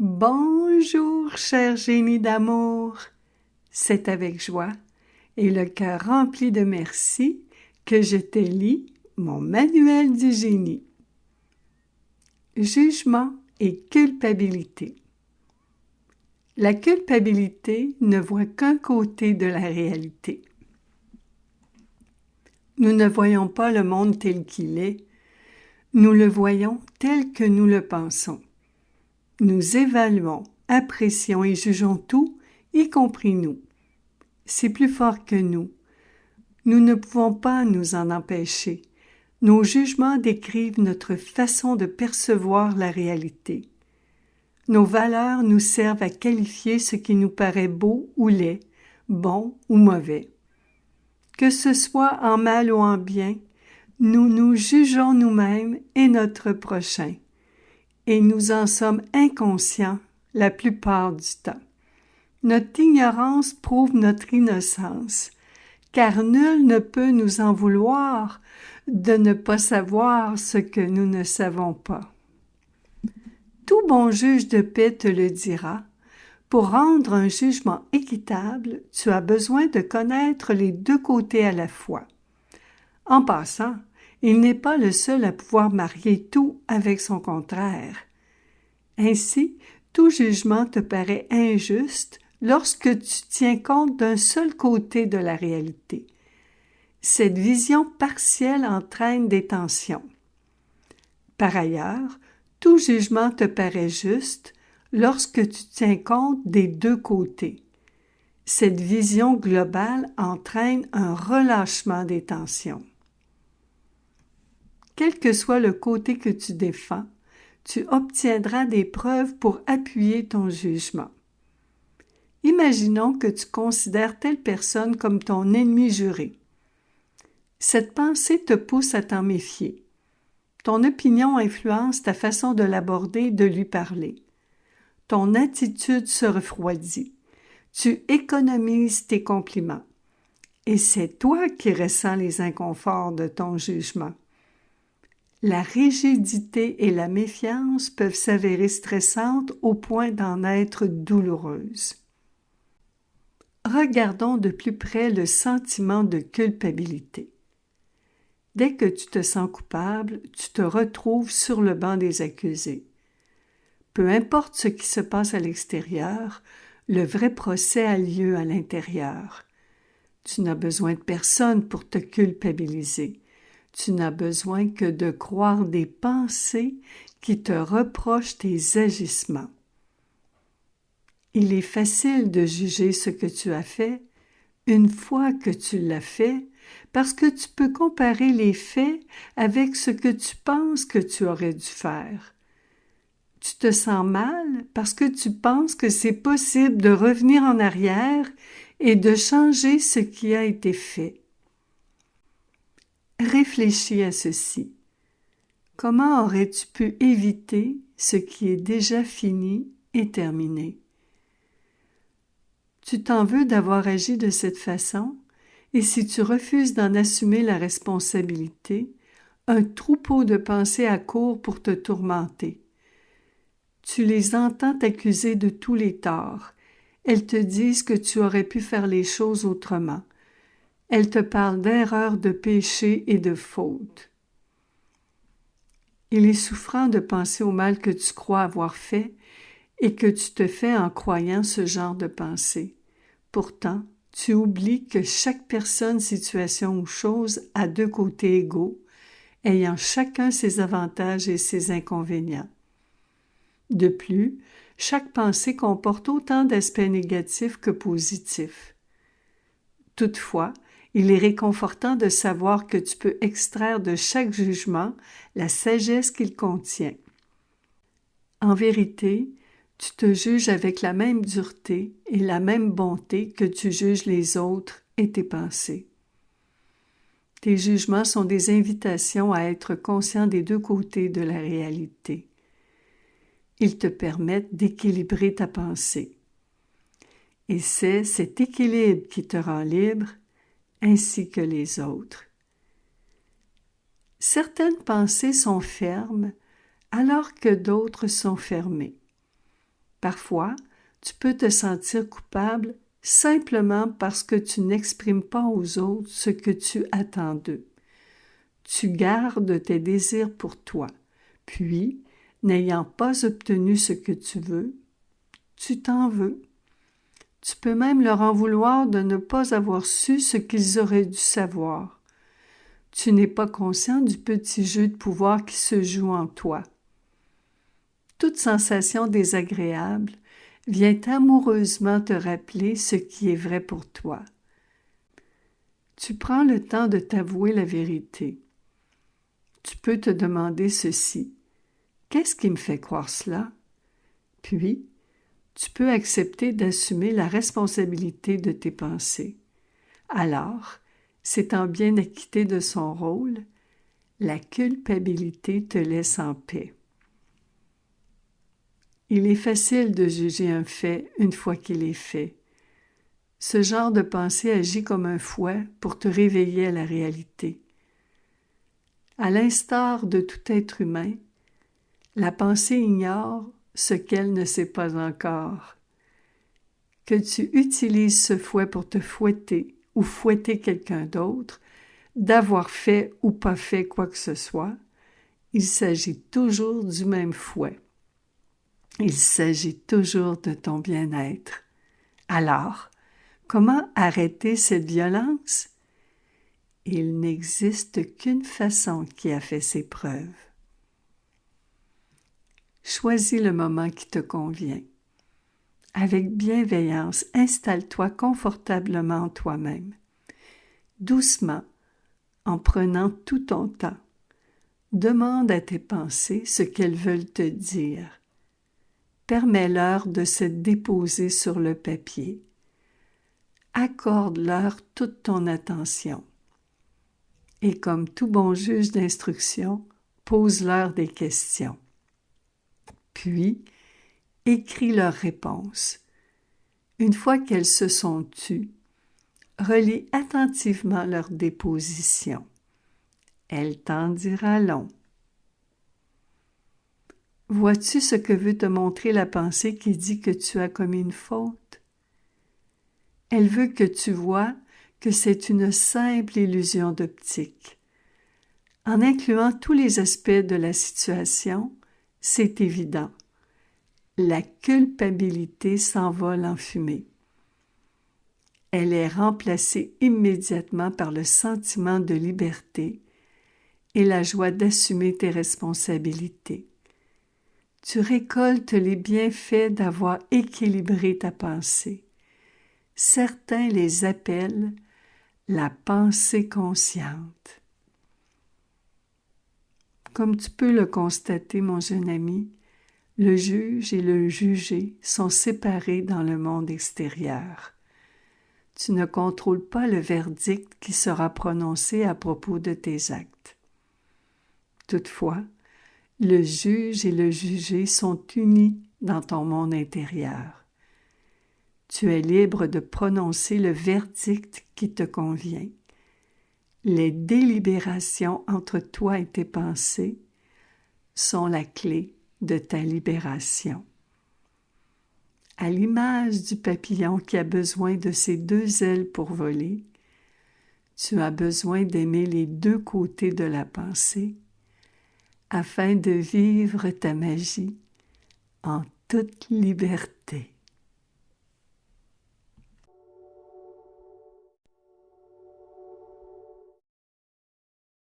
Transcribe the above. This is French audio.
Bonjour, cher génie d'amour. C'est avec joie et le cœur rempli de merci que je te lis mon manuel du génie. Jugement et culpabilité. La culpabilité ne voit qu'un côté de la réalité. Nous ne voyons pas le monde tel qu'il est, nous le voyons tel que nous le pensons. Nous évaluons, apprécions et jugeons tout, y compris nous. C'est plus fort que nous. Nous ne pouvons pas nous en empêcher. Nos jugements décrivent notre façon de percevoir la réalité. Nos valeurs nous servent à qualifier ce qui nous paraît beau ou laid, bon ou mauvais. Que ce soit en mal ou en bien, nous nous jugeons nous-mêmes et notre prochain. Et nous en sommes inconscients la plupart du temps. Notre ignorance prouve notre innocence, car nul ne peut nous en vouloir de ne pas savoir ce que nous ne savons pas. Tout bon juge de paix te le dira. Pour rendre un jugement équitable, tu as besoin de connaître les deux côtés à la fois. En passant, il n'est pas le seul à pouvoir marier tout avec son contraire. Ainsi, tout jugement te paraît injuste lorsque tu tiens compte d'un seul côté de la réalité. Cette vision partielle entraîne des tensions. Par ailleurs, tout jugement te paraît juste lorsque tu tiens compte des deux côtés. Cette vision globale entraîne un relâchement des tensions. Quel que soit le côté que tu défends, tu obtiendras des preuves pour appuyer ton jugement. Imaginons que tu considères telle personne comme ton ennemi juré. Cette pensée te pousse à t'en méfier. Ton opinion influence ta façon de l'aborder et de lui parler. Ton attitude se refroidit. Tu économises tes compliments. Et c'est toi qui ressens les inconforts de ton jugement. La rigidité et la méfiance peuvent s'avérer stressantes au point d'en être douloureuses. Regardons de plus près le sentiment de culpabilité. Dès que tu te sens coupable, tu te retrouves sur le banc des accusés. Peu importe ce qui se passe à l'extérieur, le vrai procès a lieu à l'intérieur. Tu n'as besoin de personne pour te culpabiliser. Tu n'as besoin que de croire des pensées qui te reprochent tes agissements. Il est facile de juger ce que tu as fait une fois que tu l'as fait, parce que tu peux comparer les faits avec ce que tu penses que tu aurais dû faire. Tu te sens mal parce que tu penses que c'est possible de revenir en arrière et de changer ce qui a été fait. Réfléchis à ceci. Comment aurais-tu pu éviter ce qui est déjà fini et terminé? Tu t'en veux d'avoir agi de cette façon, et si tu refuses d'en assumer la responsabilité, un troupeau de pensées accourt pour te tourmenter. Tu les entends t'accuser de tous les torts. Elles te disent que tu aurais pu faire les choses autrement. Elles te parlent d'erreurs, de péchés et de fautes. Il est souffrant de penser au mal que tu crois avoir fait et que tu te fais en croyant ce genre de pensée. Pourtant, tu oublies que chaque personne, situation ou chose a deux côtés égaux, ayant chacun ses avantages et ses inconvénients. De plus, chaque pensée comporte autant d'aspects négatifs que positifs. Toutefois, il est réconfortant de savoir que tu peux extraire de chaque jugement la sagesse qu'il contient. En vérité, tu te juges avec la même dureté et la même bonté que tu juges les autres et tes pensées. Tes jugements sont des invitations à être conscient des deux côtés de la réalité. Ils te permettent d'équilibrer ta pensée. Et c'est cet équilibre qui te rend libre, ainsi que les autres. Certaines pensées sont fermes, alors que d'autres sont fermées. Parfois, tu peux te sentir coupable simplement parce que tu n'exprimes pas aux autres ce que tu attends d'eux. Tu gardes tes désirs pour toi, puis, n'ayant pas obtenu ce que tu veux, tu t'en veux. Tu peux même leur en vouloir de ne pas avoir su ce qu'ils auraient dû savoir. Tu n'es pas conscient du petit jeu de pouvoir qui se joue en toi. Toute sensation désagréable vient amoureusement te rappeler ce qui est vrai pour toi. Tu prends le temps de t'avouer la vérité. Tu peux te demander ceci: qu'est-ce qui me fait croire cela? Puis, tu peux accepter d'assumer la responsabilité de tes pensées. Alors, s'étant bien acquitté de son rôle, la culpabilité te laisse en paix. Il est facile de juger un fait une fois qu'il est fait. Ce genre de pensée agit comme un fouet pour te réveiller à la réalité. À l'instar de tout être humain, la pensée ignore ce qu'elle ne sait pas encore. Que tu utilises ce fouet pour te fouetter ou fouetter quelqu'un d'autre, d'avoir fait ou pas fait quoi que ce soit, il s'agit toujours du même fouet. Il s'agit toujours de ton bien-être. Alors, comment arrêter cette violence? Il n'existe qu'une façon qui a fait ses preuves. Choisis le moment qui te convient. Avec bienveillance, installe-toi confortablement en toi-même. Doucement, en prenant tout ton temps, demande à tes pensées ce qu'elles veulent te dire. Permets-leur de se déposer sur le papier. Accorde-leur toute ton attention. Et comme tout bon juge d'instruction, pose-leur des questions. Puis, écris leurs réponses. Une fois qu'elles se sont tues, relis attentivement leur déposition. Elle t'en dira long. Vois-tu ce que veut te montrer la pensée qui dit que tu as commis une faute? Elle veut que tu vois que c'est une simple illusion d'optique. En incluant tous les aspects de la situation, c'est évident. La culpabilité s'envole en fumée. Elle est remplacée immédiatement par le sentiment de liberté et la joie d'assumer tes responsabilités. Tu récoltes les bienfaits d'avoir équilibré ta pensée. Certains les appellent la pensée consciente. Comme tu peux le constater, mon jeune ami, le juge et le jugé sont séparés dans le monde extérieur. Tu ne contrôles pas le verdict qui sera prononcé à propos de tes actes. Toutefois, le juge et le jugé sont unis dans ton monde intérieur. Tu es libre de prononcer le verdict qui te convient. Les délibérations entre toi et tes pensées sont la clé de ta libération. À l'image du papillon qui a besoin de ses deux ailes pour voler, tu as besoin d'aimer les deux côtés de la pensée afin de vivre ta magie en toute liberté.